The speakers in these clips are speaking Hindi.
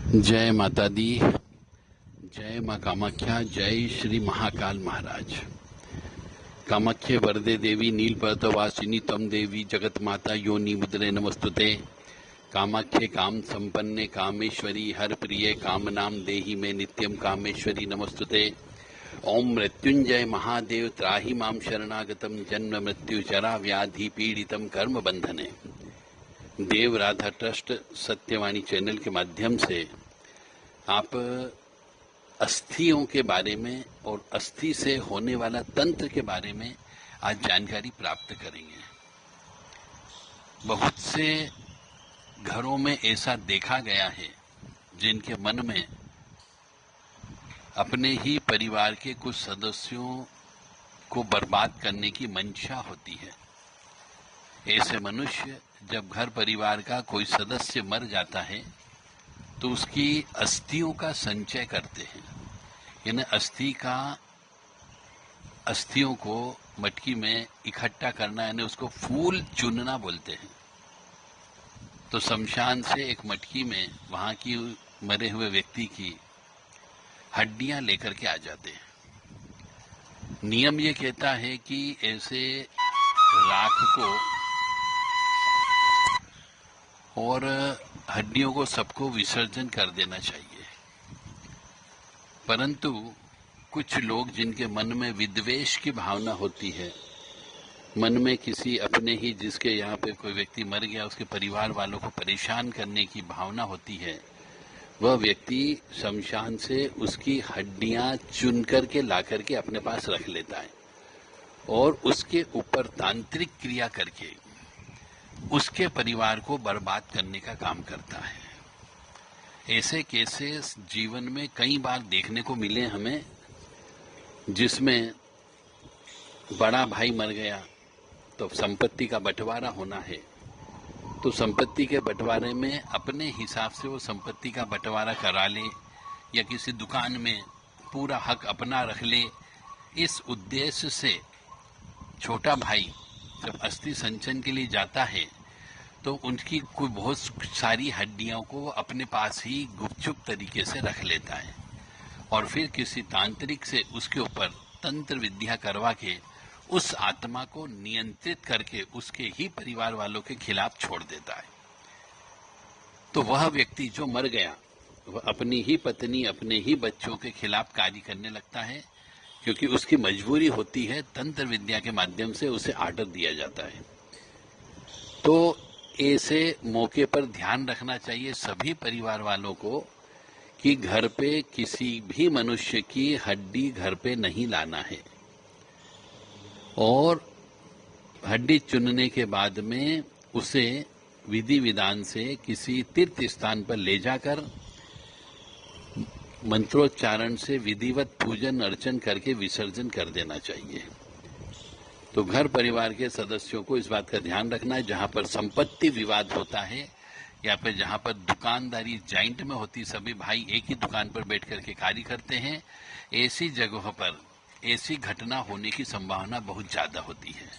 जय माता दी। जय माँ कामाख्या। जय श्री महाकाल महाराज। कामाख्ये वरदे देवी नीलपर्वतवासिनी तम देवी जगत माता योनि मुद्रे नमस्तुते। कामाख्ये काम संपन्ने कामेश्वरी हर प्रिय कामनाम देहि में नित्यम कामेश्वरी नमस्तुते। ओम मृत्युंजय महादेव त्राहि माम शरणागतम जन्म मृत्यु जरा व्याधि पीड़ितम कर्म बंधने। देव राधा ट्रस्ट सत्यवाणी चैनल के माध्यम से आप अस्थियों के बारे में और अस्थि से होने वाला तंत्र के बारे में आज जानकारी प्राप्त करेंगे। बहुत से घरों में ऐसा देखा गया है जिनके मन में अपने ही परिवार के कुछ सदस्यों को बर्बाद करने की मंशा होती है। ऐसे मनुष्य जब घर परिवार का कोई सदस्य मर जाता है तो उसकी अस्थियों का संचय करते हैं, यानी अस्थियों को मटकी में इकट्ठा करना, यानी उसको फूल चुनना बोलते हैं। तो शमशान से एक मटकी में वहां की मरे हुए व्यक्ति की हड्डियां लेकर के आ जाते हैं। नियम ये कहता है कि ऐसे राख को और हड्डियों को सबको विसर्जन कर देना चाहिए, परंतु कुछ लोग जिनके मन में विद्वेष की भावना होती है, मन में किसी अपने ही जिसके यहाँ पे कोई व्यक्ति मर गया उसके परिवार वालों को परेशान करने की भावना होती है, वह व्यक्ति शमशान से उसकी हड्डियां चुन करके ला करके अपने पास रख लेता है और उसके ऊपर तांत्रिक क्रिया करके उसके परिवार को बर्बाद करने का काम करता है। ऐसे केसेस जीवन में कई बार देखने को मिले हमें, जिसमें बड़ा भाई मर गया तो संपत्ति का बंटवारा होना है, तो संपत्ति के बंटवारे में अपने हिसाब से वो संपत्ति का बंटवारा करा ले या किसी दुकान में पूरा हक अपना रख ले। इस उद्देश्य से छोटा भाई जब अस्थि संचयन के लिए जाता है तो उनकी कोई बहुत सारी हड्डियों को अपने पास ही गुपचुप तरीके से रख लेता है और फिर किसी तांत्रिक से उसके ऊपर तंत्र विद्या करवा के उस आत्मा को नियंत्रित करके उसके ही परिवार वालों के खिलाफ छोड़ देता है। तो वह व्यक्ति जो मर गया वह अपनी ही पत्नी अपने ही बच्चों के खिलाफ कार्य करने लगता है, क्योंकि उसकी मजबूरी होती है, तंत्र विद्या के माध्यम से उसे आर्डर दिया जाता है। तो ऐसे मौके पर ध्यान रखना चाहिए सभी परिवार वालों को कि घर पे किसी भी मनुष्य की हड्डी घर पे नहीं लाना है और हड्डी चुनने के बाद में उसे विधि विधान से किसी तीर्थ स्थान पर ले जाकर मंत्रोच्चारण से विधिवत पूजन अर्चन करके विसर्जन कर देना चाहिए। तो घर परिवार के सदस्यों को इस बात का ध्यान रखना है, जहां पर संपत्ति विवाद होता है या फिर जहां पर दुकानदारी जॉइंट में होती, सभी भाई एक ही दुकान पर बैठ करके कार्य करते हैं, ऐसी जगहों पर ऐसी घटना होने की संभावना बहुत ज्यादा होती है।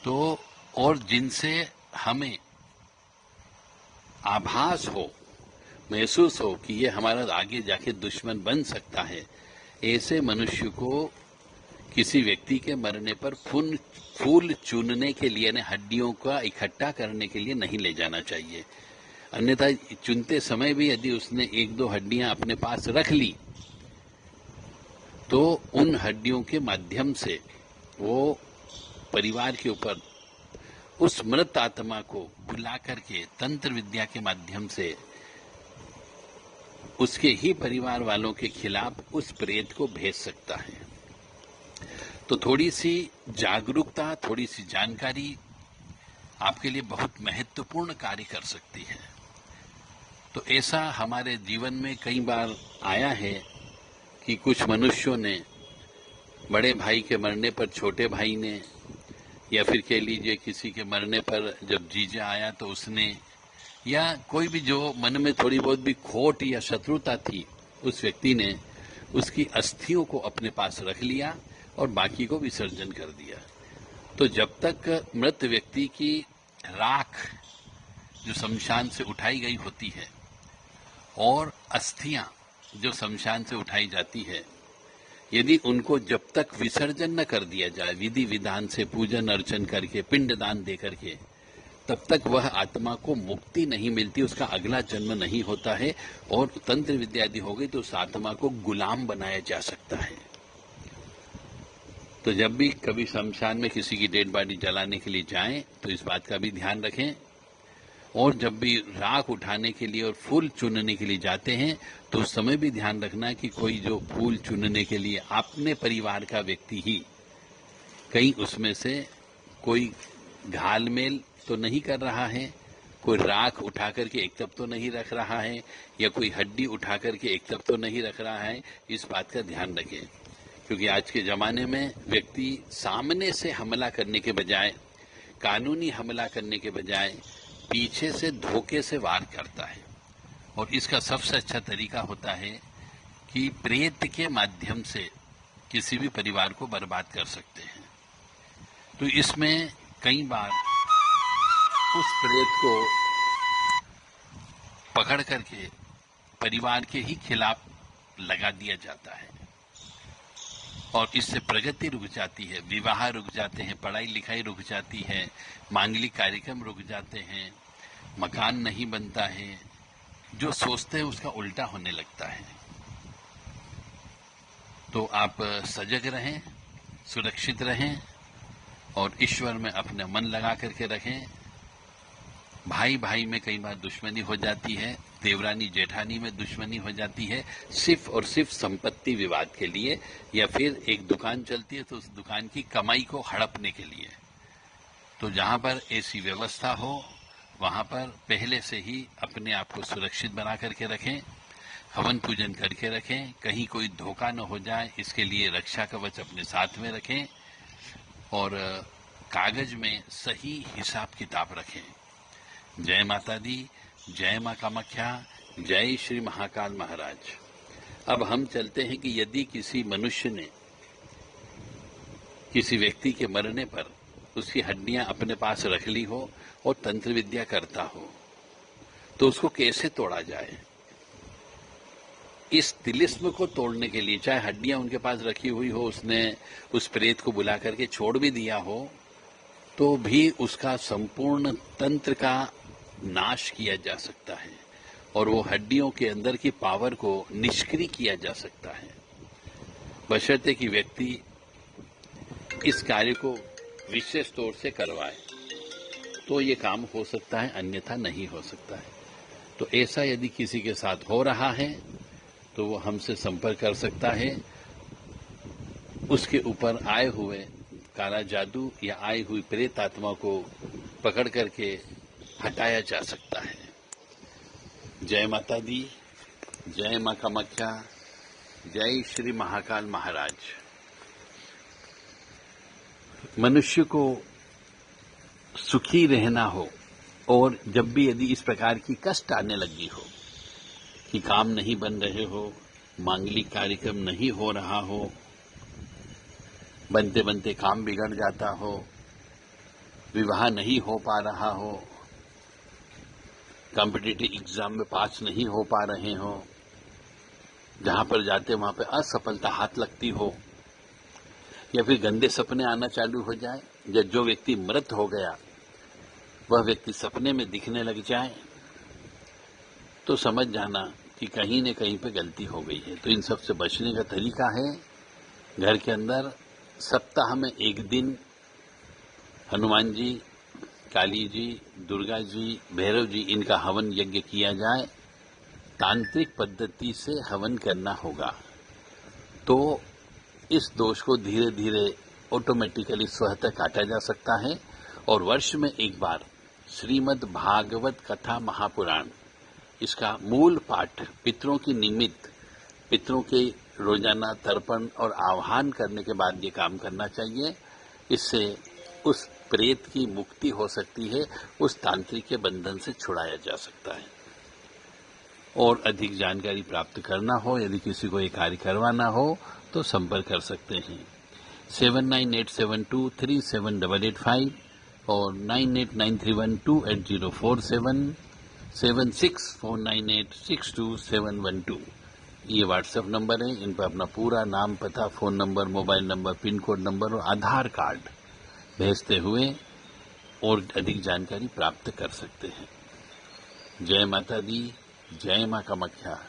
तो और जिनसे हमें आभास हो, महसूस हो कि ये हमारा आगे जाके दुश्मन बन सकता है, ऐसे मनुष्य को किसी व्यक्ति के मरने पर फूल चुनने के लिए, हड्डियों का इकट्ठा करने के लिए नहीं ले जाना चाहिए। अन्यथा चुनते समय भी यदि उसने एक दो हड्डियां अपने पास रख ली तो उन हड्डियों के माध्यम से वो परिवार के ऊपर उस मृत आत्मा को बुला करके तंत्र विद्या के माध्यम से उसके ही परिवार वालों के खिलाफ उस प्रेत को भेज सकता है। तो थोड़ी सी जागरूकता, थोड़ी सी जानकारी आपके लिए बहुत महत्वपूर्ण कार्य कर सकती है। तो ऐसा हमारे जीवन में कई बार आया है कि कुछ मनुष्यों ने बड़े भाई के मरने पर छोटे भाई ने, या फिर कह लीजिए किसी के मरने पर जब जीजा आया तो उसने, या कोई भी जो मन में थोड़ी बहुत भी खोट या शत्रुता थी, उस व्यक्ति ने उसकी अस्थियों को अपने पास रख लिया और बाकी को विसर्जन कर दिया। तो जब तक मृत व्यक्ति की राख जो शमशान से उठाई गई होती है और अस्थियां जो शमशान से उठाई जाती है, यदि उनको जब तक विसर्जन न कर दिया जाए विधि विधान से, पूजन अर्चन करके, पिंडदान दे करके, तब तक वह आत्मा को मुक्ति नहीं मिलती, उसका अगला जन्म नहीं होता है और तंत्र विद्या यदि हो गई तो उस आत्मा को गुलाम बनाया जा सकता है। तो जब भी कभी शमशान में किसी की डेड बॉडी जलाने के लिए जाएं तो इस बात का भी ध्यान रखें, और जब भी राख उठाने के लिए और फूल चुनने के लिए जाते हैं तो उस समय भी ध्यान रखना कि कोई जो फूल चुनने के लिए अपने परिवार का व्यक्ति ही कहीं उसमें से कोई घालमेल तो नहीं कर रहा है, कोई राख उठा करके एक तरफ तो नहीं रख रहा है, या कोई हड्डी उठा करके एक तरफ तो नहीं रख रहा है। इस बात का ध्यान रखें, क्योंकि आज के जमाने में व्यक्ति सामने से हमला करने के बजाय, कानूनी हमला करने के बजाय पीछे से धोखे से वार करता है, और इसका सबसे अच्छा तरीका होता है कि प्रेत के माध्यम से किसी भी परिवार को बर्बाद कर सकते हैं। तो इसमें कई बार उस प्रेत को पकड़ करके परिवार के ही खिलाफ लगा दिया जाता है, और इससे प्रगति रुक जाती है, विवाह रुक जाते हैं, पढ़ाई लिखाई रुक जाती है, मांगलिक कार्यक्रम रुक जाते हैं, मकान नहीं बनता है, जो सोचते हैं उसका उल्टा होने लगता है। तो आप सजग रहें, सुरक्षित रहें और ईश्वर में अपना मन लगा करके रखें। भाई भाई में कई बार दुश्मनी हो जाती है, देवरानी जेठानी में दुश्मनी हो जाती है, सिर्फ और सिर्फ संपत्ति विवाद के लिए, या फिर एक दुकान चलती है तो उस दुकान की कमाई को हड़पने के लिए। तो जहां पर ऐसी व्यवस्था हो वहां पर पहले से ही अपने आप को सुरक्षित बना करके रखें, हवन पूजन करके रखें, कहीं कोई धोखा न हो जाए इसके लिए रक्षा कवच अपने साथ में रखें, और कागज में सही हिसाब किताब रखें। जय माता दी, जय मां कामाख्या, जय श्री महाकाल महाराज। अब हम चलते हैं कि यदि किसी मनुष्य ने किसी व्यक्ति के मरने पर उसकी हड्डियां अपने पास रख ली हो और तंत्र विद्या करता हो तो उसको कैसे तोड़ा जाए। इस तिलिस्म को तोड़ने के लिए, चाहे हड्डियां उनके पास रखी हुई हो, उसने उस प्रेत को बुला करके छोड़ भी दिया हो, तो भी उसका संपूर्ण तंत्र का नाश किया जा सकता है और वो हड्डियों के अंदर की पावर को निष्क्रिय किया जा सकता है, बशर्ते कि व्यक्ति इस कार्य को विशेष तौर से करवाए तो ये काम हो सकता है, अन्यथा नहीं हो सकता है। तो ऐसा यदि किसी के साथ हो रहा है तो वो हमसे संपर्क कर सकता है। उसके ऊपर आए हुए काला जादू या आई हुई प्रेत आत्मा को पकड़ करके हटाया जा सकता है। जय माता दी, जय मां कामाख्या, जय श्री महाकाल महाराज। मनुष्य को सुखी रहना हो, और जब भी यदि इस प्रकार की कष्ट आने लगी हो कि काम नहीं बन रहे हो, मांगलिक कार्यक्रम नहीं हो रहा हो, बनते बनते काम बिगड़ जाता हो, विवाह नहीं हो पा रहा हो, कॉम्पिटिटिव एग्जाम में पास नहीं हो पा रहे हो, जहां पर जाते वहां पर असफलता हाथ लगती हो, या फिर गंदे सपने आना चालू हो जाए, या जो व्यक्ति मृत हो गया वह व्यक्ति सपने में दिखने लग जाए, तो समझ जाना कि कहीं न कहीं पे गलती हो गई है। तो इन सब से बचने का तरीका है, घर के अंदर सप्ताह में एक दिन हनुमान जी, काली जी, दुर्गा जी, भैरव जी, इनका हवन यज्ञ किया जाए। तांत्रिक पद्धति से हवन करना होगा, तो इस दोष को धीरे धीरे ऑटोमेटिकली स्वतः काटा जा सकता है। और वर्ष में एक बार श्रीमद् भागवत कथा महापुराण, इसका मूल पाठ पितरों की निमित्त, पितरों के रोजाना तर्पण और आह्वान करने के बाद ये काम करना चाहिए। इससे उस प्रेत की मुक्ति हो सकती है, उस तांत्रिक के बंधन से छुड़ाया जा सकता है। और अधिक जानकारी प्राप्त करना हो, यदि किसी को ये कार्य करवाना हो तो संपर्क कर सकते हैं 7987237885 और 9893128047, 7649862712। ये व्हाट्सएप नंबर है। इन पर अपना पूरा नाम, पता, phone number, mobile number, pin code number और आधार कार्ड भेजते हुए और अधिक जानकारी प्राप्त कर सकते हैं। जय माता दी, जय मां कामाख्या।